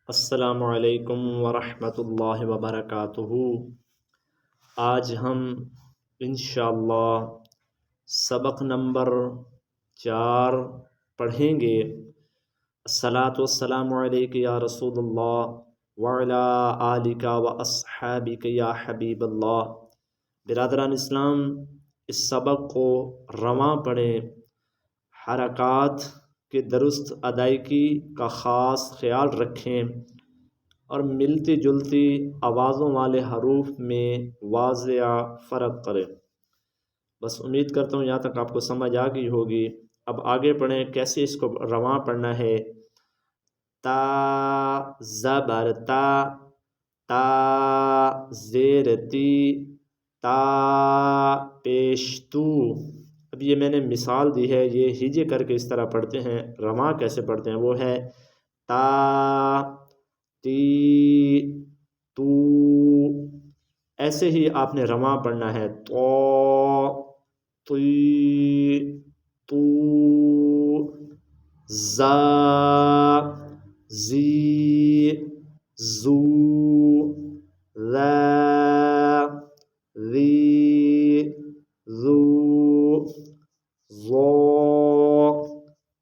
अस्सलामुअलैकुम वरहमतुल्लाहि वबरकातुहू। आज हम इंशाअल्लाह सबक नंबर 4 पढ़ेंगे। अस्सलातु वस्सलामु अलैका या रसूलुल्लाह व अला आलिका व अस्हाबिका या हबीबल्लाह। बिरादरान इस्लाम, इस सबक को रवां पढ़ें, हरकात के दुरुस्त अदायगी का ख़ास ख्याल रखें और मिलती जुलती आवाज़ों वाले हरूफ में वाज़िया फ़र्क करें। बस उम्मीद करता हूँ यहाँ तक आपको समझ आ गई होगी। अब आगे पढ़ें, कैसे इसको रवां पढ़ना है। ता ज़बर ता, ता ज़ेर ती, ता पेश तू। अब ये मैंने मिसाल दी है, ये हिजे करके इस तरह पढ़ते हैं। रवां कैसे पढ़ते हैं वो है ता ती तू। ऐसे ही आपने रवां पढ़ना है तो ती तू, जा जी जू, ला री ज़ू, ज़ो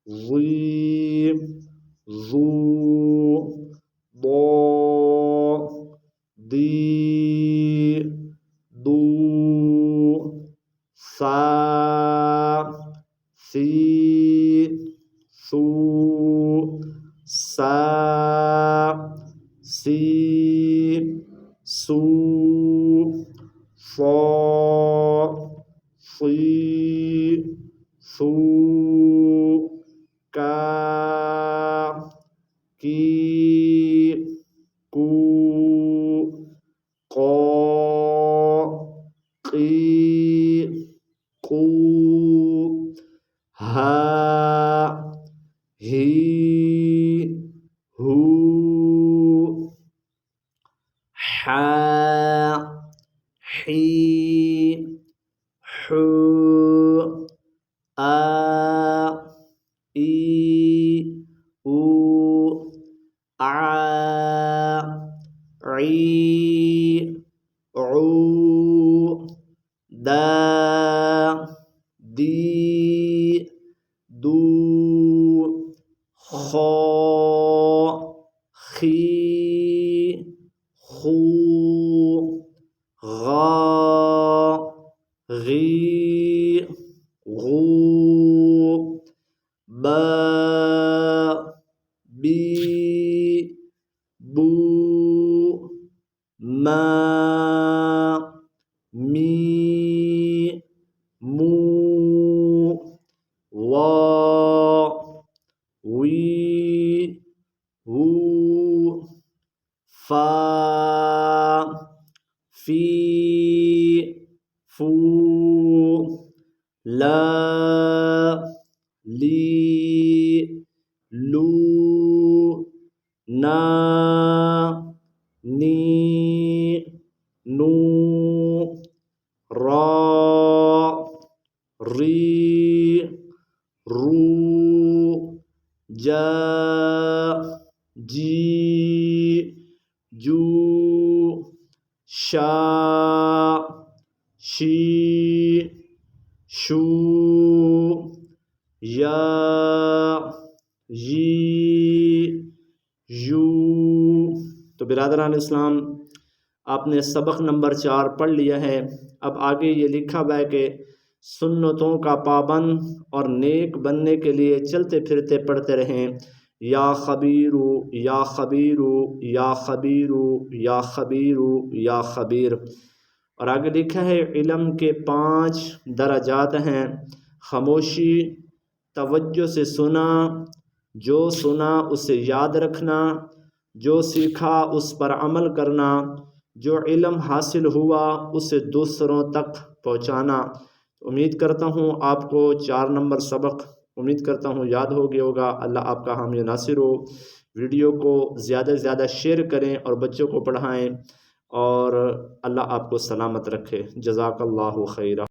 ज़ी ज़ू, दो दी दू, सा सी सू, सा सी सू, सो सी सू, का की कू, को की कू, हा ही हू, हा ही हू, आ ई ऊ, आ ई ऊ, दा दी दू, खो खी खू, गा गी गू, बा बी बू, मा मी मू, वा वी वू, फा फी फू, ला ली लू, ना नी नू, रा री रू, जा जी जू, शा शी शू, या यी यू। तो बिरादरान इस्लाम, आपने सबक नंबर 4 पढ़ लिया है। अब आगे ये लिखा हुआ है कि सुन्नतों का पाबंद और नेक बनने के लिए चलते फिरते पढ़ते रहें। या खबीरू या खबीरू या खबीरू या खबीरू या खबीर। और आगे लिखा है इल्म के 5 दराजात हैं। खामोशी, तवज्जो से सुना, जो सुना उसे याद रखना, जो सीखा उस पर अमल करना, जो इल्म हासिल हुआ उसे दूसरों तक पहुँचाना। उम्मीद करता हूँ आपको 4 नंबर सबक उम्मीद करता हूँ याद हो गया होगा। अल्लाह आपका हामी नासिर हो। वीडियो को ज़्यादा से ज़्यादा शेयर करें और बच्चों को पढ़ाएं और अल्लाह आपको सलामत रखे। जज़ाकल्लाहु खैरा।